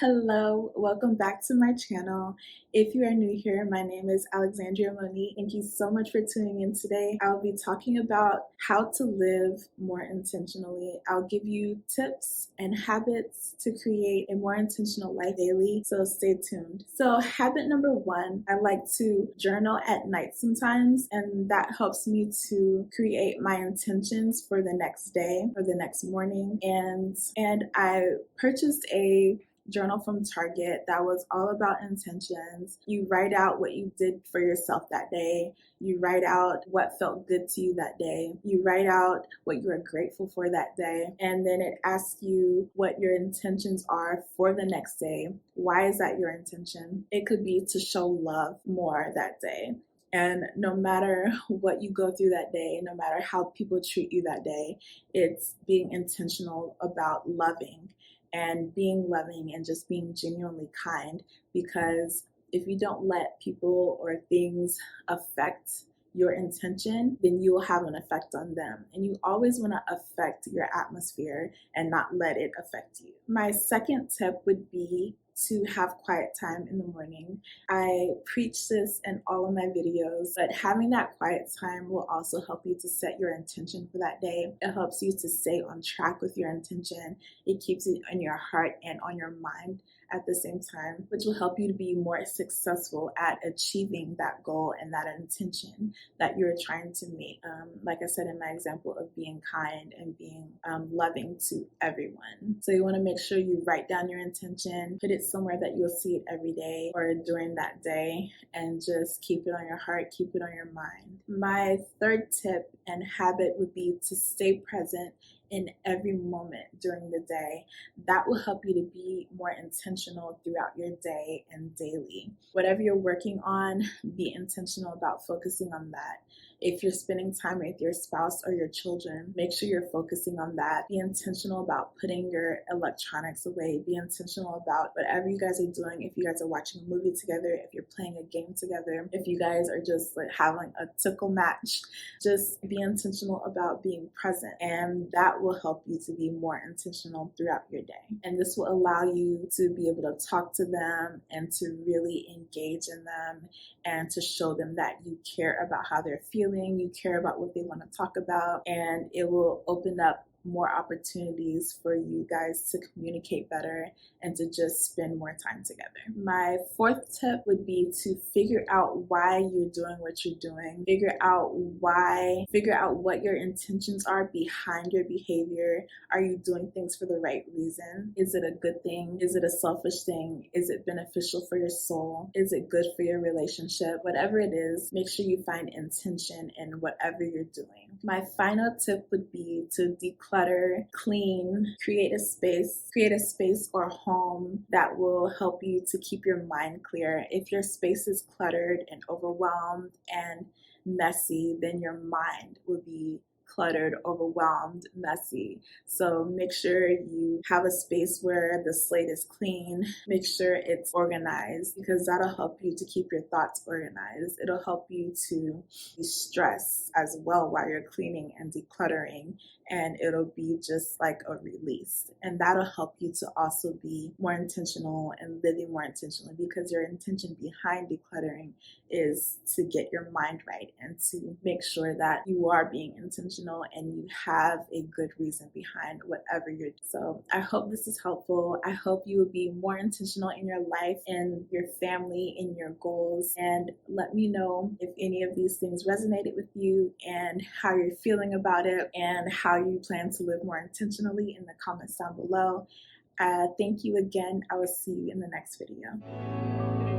Hello, welcome back to my channel. If you are new here, my name is Monique. Thank you so much for tuning in today. I'll be talking about how to live more intentionally. I'll give you tips and habits to create a more intentional life daily, so stay tuned. So habit number one, I like to journal at night sometimes, and that helps me to create my intentions for the next day or the next morning. And I purchased a journal from Target that was all about intentions. You write out what you did for yourself that day. You write out what felt good to you that day. You write out what you are grateful for that day. And then it asks you what your intentions are for the next day. Why is that your intention? It could be to show love more that day. And no matter what you go through that day, no matter how people treat you that day, it's being intentional about loving and being loving and just being genuinely kind, because if you don't let people or things affect your intention, then you will have an effect on them. And you always want to affect your atmosphere and not let it affect you. My second tip would be to have quiet time in the morning. I preach this in all of my videos, but having that quiet time will also help you to set your intention for that day. It helps you to stay on track with your intention. It keeps it in your heart and on your mind at the same time, which will help you to be more successful at achieving that goal and that intention that you're trying to meet. Like I said in my example of being kind and being loving to everyone. So you want to make sure you write down your intention, put it somewhere that you'll see it every day or during that day, and just keep it on your heart, keep it on your mind. My third tip and habit would be to stay present in every moment during the day. That will help you to be more intentional throughout your day and daily. Whatever you're working on, be intentional about focusing on that. If you're spending time with your spouse or your children, make sure you're focusing on that. Be intentional about putting your electronics away. Be intentional about whatever you guys are doing. If you guys are watching a movie together, if you're playing a game together, if you guys are just like having a tickle match, just be intentional about being present. And that will help you to be more intentional throughout your day. And this will allow you to be able to talk to them and to really engage in them and to show them that you care about how they're feeling, you care about what they want to talk about, and it will open up more opportunities for you guys to communicate better and to just spend more time together. My fourth tip would be to figure out why you're doing what you're doing. Figure out what your intentions are behind your behavior. Are you doing things for the right reason? Is it a good thing? Is it a selfish thing? Is it beneficial for your soul? Is it good for your relationship? Whatever it is, make sure you find intention in whatever you're doing. My final tip would be to declutter, clean, create a space or home that will help you to keep your mind clear. If your space is cluttered and overwhelmed and messy, then your mind will be cluttered, overwhelmed, messy. So make sure you have a space where the slate is clean. Make sure it's organized, because that'll help you to keep your thoughts organized. It'll help you to de-stress as well while you're cleaning and decluttering, and it'll be just like a release. And that'll help you to also be more intentional and living more intentionally, because your intention behind decluttering is to get your mind right and to make sure that you are being intentional and you have a good reason behind whatever you're doing. So I hope this is helpful. I hope you will be more intentional in your life, in your family, in your goals, and let me know if any of these things resonated with you and how you're feeling about it and how you plan to live more intentionally in the comments down below. Thank you again. I will see you in the next video.